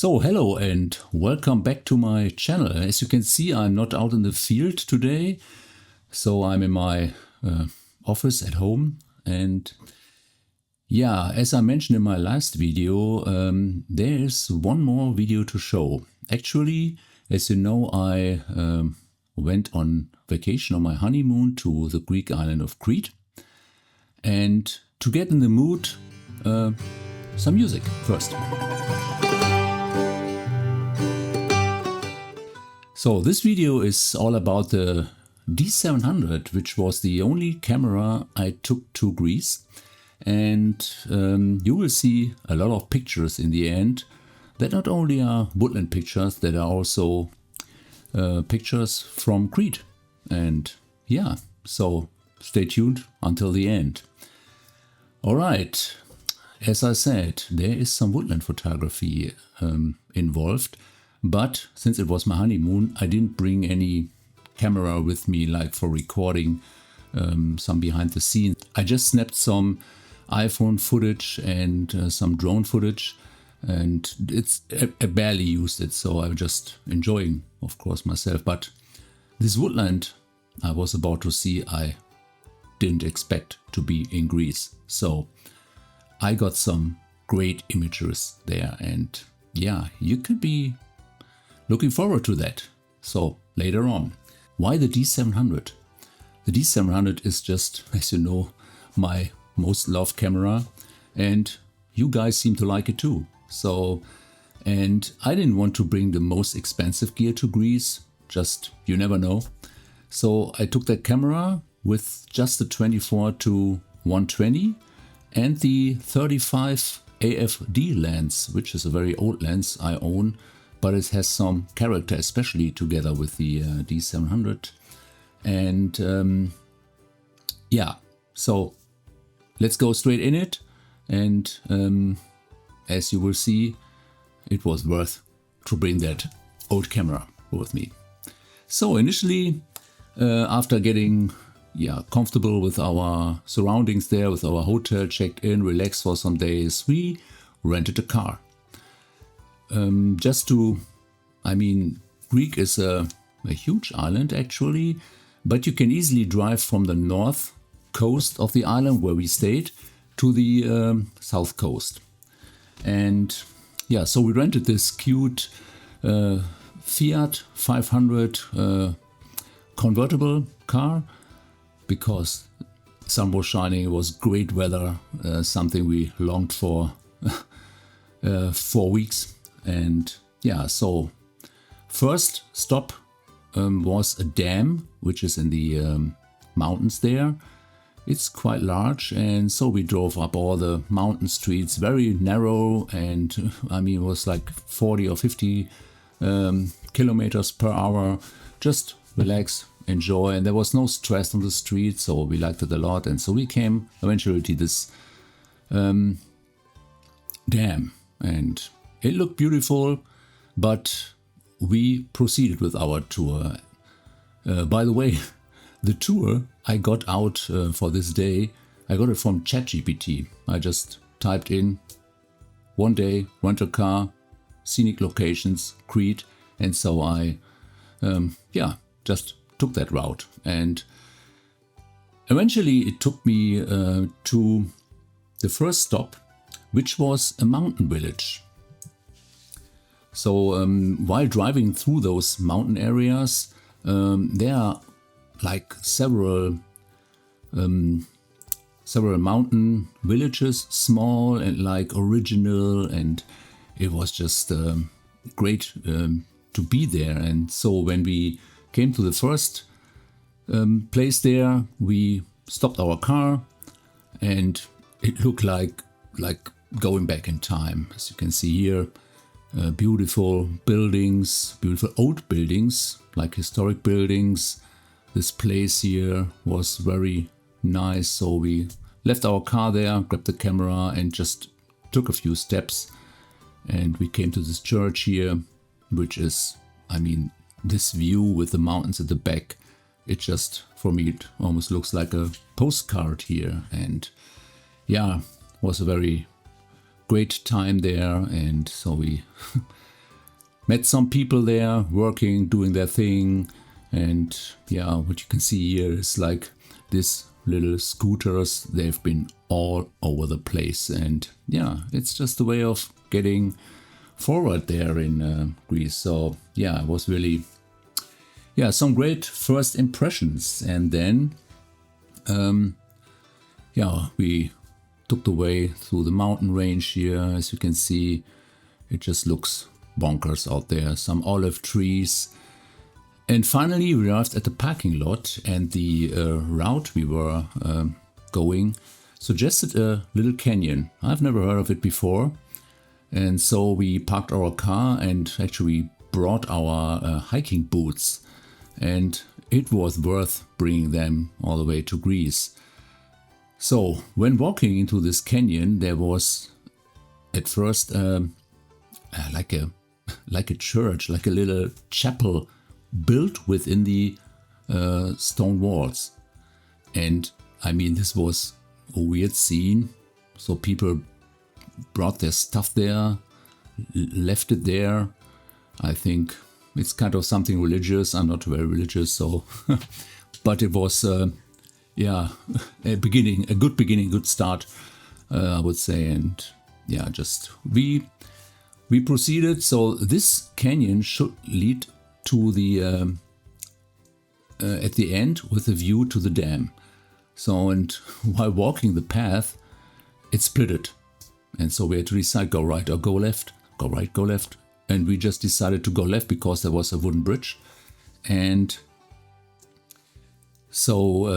So hello and welcome back to my channel. As you can see, I'm not out in the field today, so I'm in my office at home. And yeah, as I mentioned in my last video, there is one more video to show. Actually, as you know, I went on vacation on my honeymoon to the Greek island of Crete. And to get in the mood, some music first. So this video is all about the D700, which was the only camera I took to Greece. And you will see a lot of pictures in the end that not only are woodland pictures, that are also pictures from Crete. And yeah, so stay tuned until the end. Alright, as I said, there is some woodland photography involved. But since it was my honeymoon, I didn't bring any camera with me, like for recording some behind the scenes. I just snapped some iPhone footage and some drone footage, and I barely used it, so I'm just enjoying, of course, myself. But this woodland I was about to see, I didn't expect to be in Greece. So I got some great images there, and yeah, you could be looking forward to that. So later on, why the D700? The D700 is just, as you know, my most loved camera, and you guys seem to like it too. So, and I didn't want to bring the most expensive gear to Greece, just you never know. So I took that camera with just the 24 to 120 and the 35 AFD lens, which is a very old lens I own, but it has some character, especially together with the D700. And yeah, so let's go straight in it. And as you will see, it was worth to bring that old camera with me. So initially, after getting comfortable with our surroundings there, with our hotel, checked in, relaxed for some days, we rented a car. Greek is a huge island actually, but you can easily drive from the north coast of the island where we stayed to the south coast. And yeah, so we rented this cute Fiat 500 convertible car because sun was shining, it was great weather, something we longed for 4 weeks. And yeah, so first stop was a dam, which is in the mountains there. It's quite large, and so we drove up all the mountain streets, very narrow, and it was like 40 or 50 kilometers per hour. Just relax, enjoy, and there was no stress on the street, so we liked it a lot. And so we came eventually to this dam, and it looked beautiful, but we proceeded with our tour. By the way, the tour I got out for this day, I got it from ChatGPT. I just typed in 1 day, rent a car, scenic locations, Crete, and so I just took that route. And eventually it took me to the first stop, which was a mountain village. So while driving through those mountain areas, there are like several mountain villages, small and like original, and it was just great to be there. And so when we came to the first place there, we stopped our car, and it looked like going back in time. As you can see here, beautiful buildings, beautiful old buildings, like historic buildings. This place here was very nice, so we left our car there, grabbed the camera, and just took a few steps, and we came to this church here, which is, this view with the mountains at the back, it just, for me, it almost looks like a postcard here. And yeah, was a very great time there, and so we met some people there working, doing their thing. And yeah, what you can see here is like these little scooters. They've been all over the place, and yeah, it's just a way of getting forward there in Greece. So yeah, it was really, yeah, some great first impressions. And then yeah, we took the way through the mountain range here. As you can see, it just looks bonkers out there. Some olive trees. And finally we arrived at the parking lot, and the route we were going suggested a little canyon. I've never heard of it before. And so we parked our car and actually brought our hiking boots. And it was worth bringing them all the way to Greece. So when walking into this canyon, there was at first like a church, like a little chapel built within the stone walls. And I mean, this was a weird scene. So people brought their stuff there, left it there. I think it's kind of something religious. I'm not very religious, so but it was yeah, a good beginning, good start, I would say. And yeah, just we proceeded. So this canyon should lead to the at the end with a view to the dam. So, and while walking the path, it splitted, and so we had to decide, go right or go left, go right, go left. And we just decided to go left because there was a wooden bridge. And so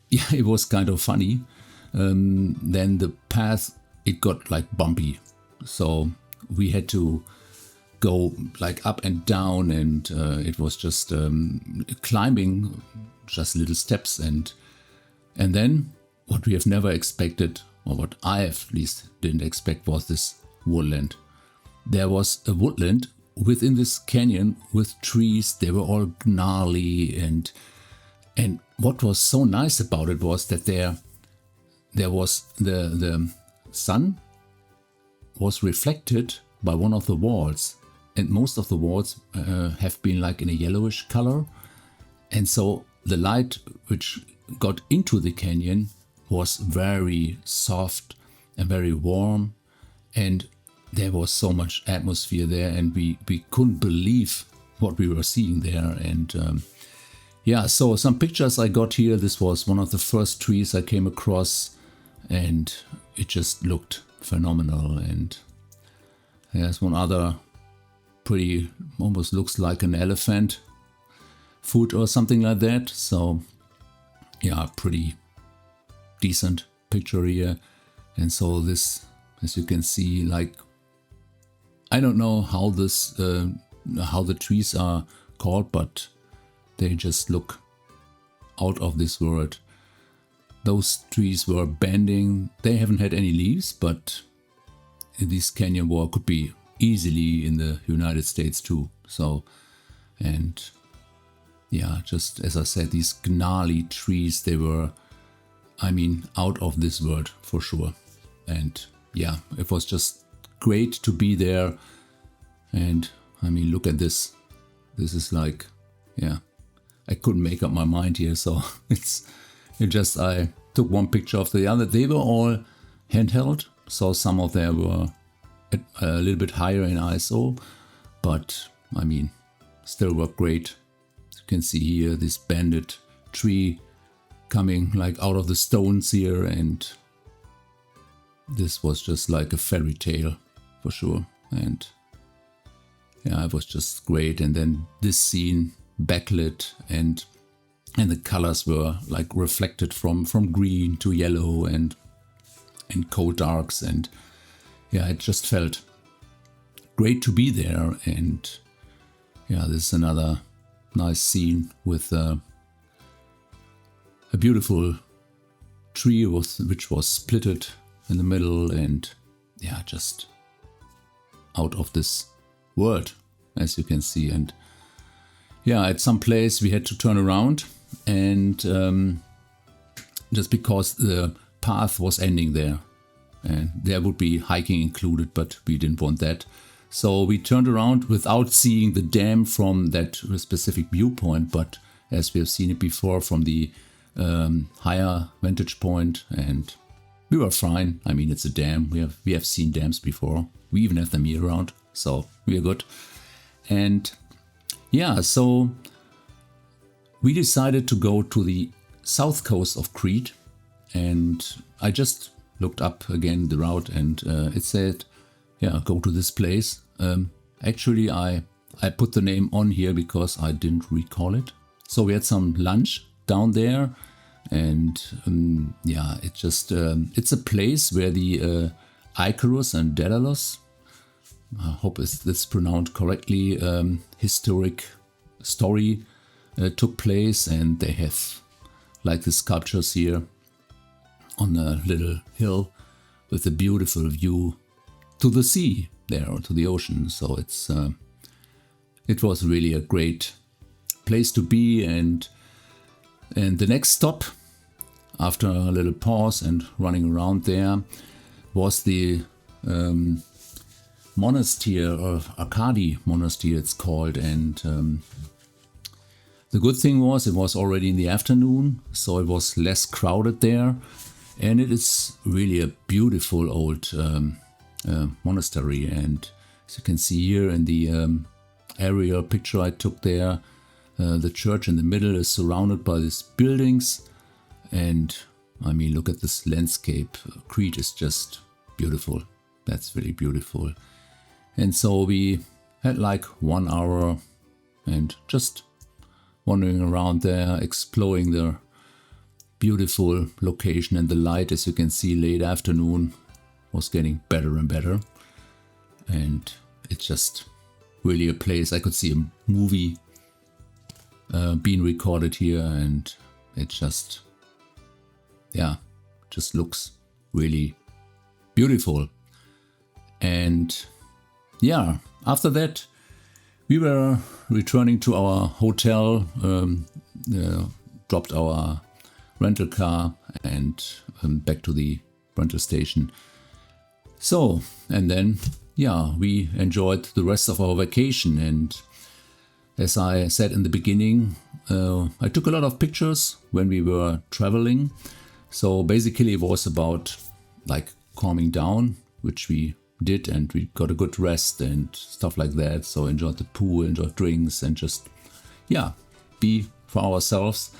yeah, it was kind of funny. Then the path, it got like bumpy, so we had to go like up and down, and it was just climbing, just little steps. And then what we have never expected, or what I at least didn't expect, was this woodland. There was a woodland within this canyon with trees. They were all gnarly, and what was so nice about it was that there was the sun was reflected by one of the walls, and most of the walls have been like in a yellowish color, and so the light which got into the canyon was very soft and very warm, and there was so much atmosphere there, and we couldn't believe what we were seeing there. And yeah, so some pictures I got here. This was one of the first trees I came across, and it just looked phenomenal. And there's one other pretty, almost looks like an elephant foot or something like that. So yeah, pretty decent picture here. And so this, as you can see, like, I don't know how this, how the trees are called, but they just look out of this world. Those trees were bending. They haven't had any leaves, but this canyon wall could be easily in the United States too. So, and yeah, just as I said, these gnarly trees, they were, I mean, out of this world for sure. And yeah, it was just great to be there. And I mean, look at this. This is like, yeah, I couldn't make up my mind here. So I took one picture after the other. They were all handheld. So some of them were a little bit higher in ISO, but I mean, still work great. As you can see here, this bended tree coming like out of the stones here, and this was just like a fairy tale for sure. And yeah, it was just great. And then this scene backlit, and the colors were like reflected from green to yellow and cold darks, and yeah, it just felt great to be there. And yeah, this is another nice scene with a beautiful tree which was splitted in the middle, and yeah, just out of this world, as you can see. And yeah, at some place we had to turn around, and just because the path was ending there. and there would be hiking included, but we didn't want that. So we turned around without seeing the dam from that specific viewpoint, but as we have seen it before from the higher vantage point, and we were fine. I mean, it's a dam. We have seen dams before. We even have them year round, so we are good. And yeah, so we decided to go to the south coast of Crete, and I just looked up again the route, and it said, yeah, go to this place. Actually, I put the name on here because I didn't recall it. So we had some lunch down there, and yeah, it just it's a place where the Icarus and Daedalus, I hope this is pronounced correctly, historic story took place, and they have like the sculptures here on a little hill with a beautiful view to the sea there, or to the ocean. So it was really a great place to be. And the next stop, after a little pause and running around there, was the monastery, or Acadi Monestary it's called. And the good thing was it was already in the afternoon, so it was less crowded there, and it is really a beautiful old monastery. And as you can see here in the aerial picture I took there, the church in the middle is surrounded by these buildings, and I mean, look at this landscape. Crete is just beautiful. That's really beautiful. And so we had like 1 hour and just wandering around there, exploring the beautiful location, and the light, as you can see, late afternoon was getting better and better. And it's just really a place. I could see a movie being recorded here, and it just, yeah, just looks really beautiful. And yeah, after that we were returning to our hotel, dropped our rental car, and back to the rental station. So, and then, yeah, we enjoyed the rest of our vacation. And as I said in the beginning, I took a lot of pictures when we were traveling. So basically it was about like calming down, which we did, and we got a good rest and stuff like that. So enjoyed the pool, enjoyed drinks, and just, yeah, be for ourselves.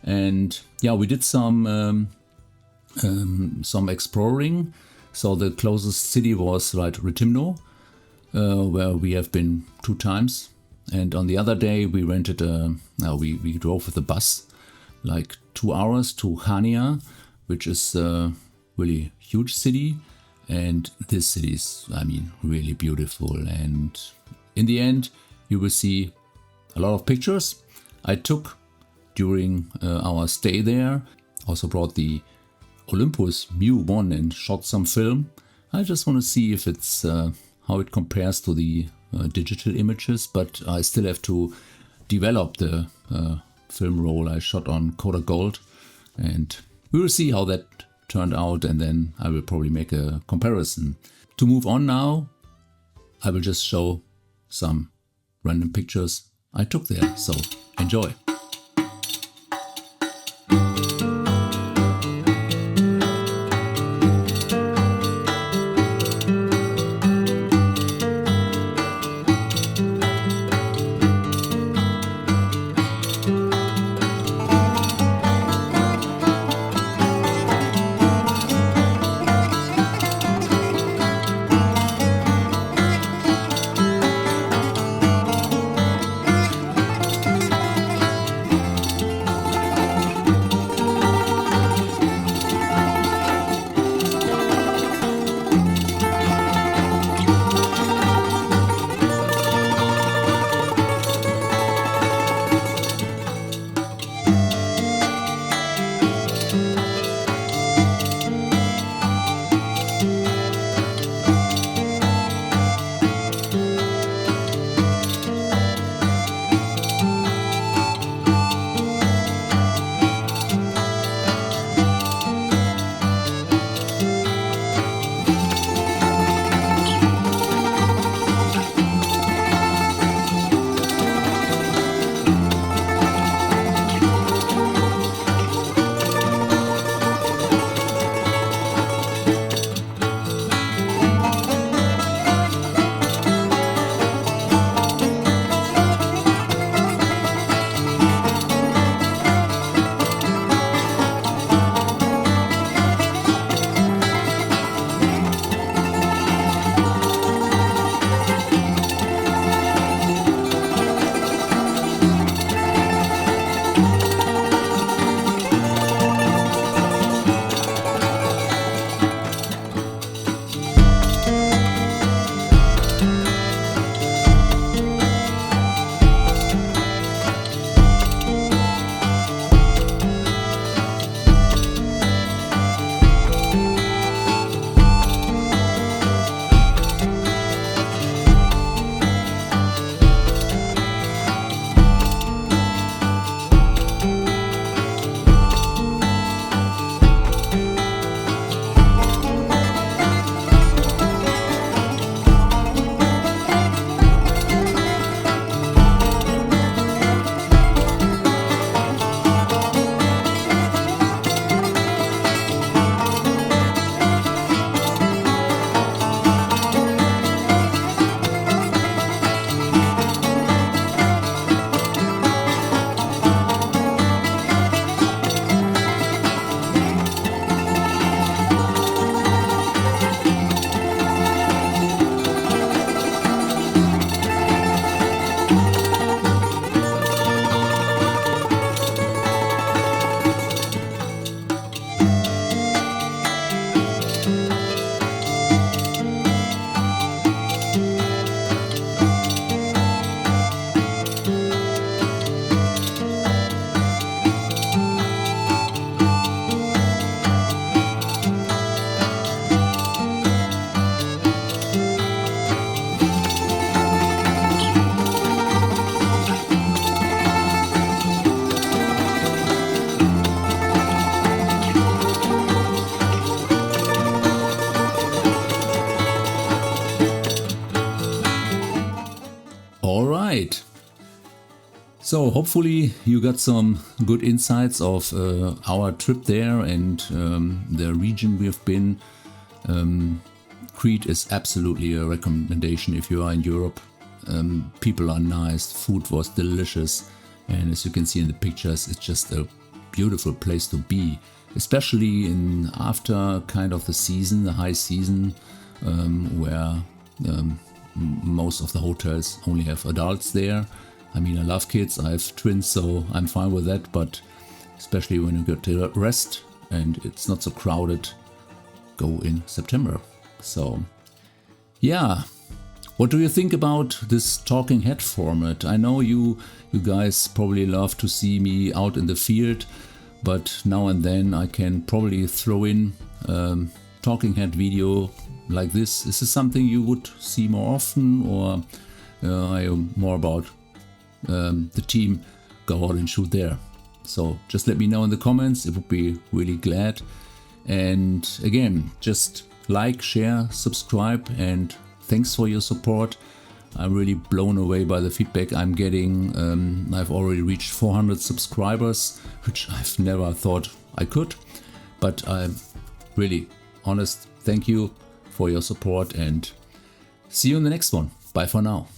And yeah, we did some exploring. So the closest city was like Rtimno, where we have been 2 times. And on the other day we rented we drove with a bus like 2 hours to Chania, which is a really huge city. And this city is, I mean, really beautiful. And in the end, you will see a lot of pictures I took during our stay there. Also brought the Olympus Mu 1 and shot some film. I just want to see if it's how it compares to the digital images, but I still have to develop the film roll I shot on Kodak Gold, and we will see how that turned out, and then I will probably make a comparison. To move on now, I will just show some random pictures I took there, so enjoy. All right. So hopefully you got some good insights of our trip there and the region we have been. Crete is absolutely a recommendation if you are in Europe. People are nice, food was delicious, and as you can see in the pictures, it's just a beautiful place to be, especially in after kind of the season, the high season, where most of the hotels only have adults there. I mean, I love kids, I have twins, so I'm fine with that, but especially when you get to rest and it's not so crowded, go in September. So yeah, what do you think about this talking head format? I know you guys probably love to see me out in the field, but now and then I can probably throw in talking head video like this. Is this something you would see more often, or are you more about the team go out and shoot there? So just let me know in the comments, it would be really glad. And again, just like, share, subscribe, and thanks for your support. I'm really blown away by the feedback I'm getting. I've already reached 400 subscribers, which I've never thought I could, but I'm really honest. Thank you for your support and see you in the next one. Bye for now.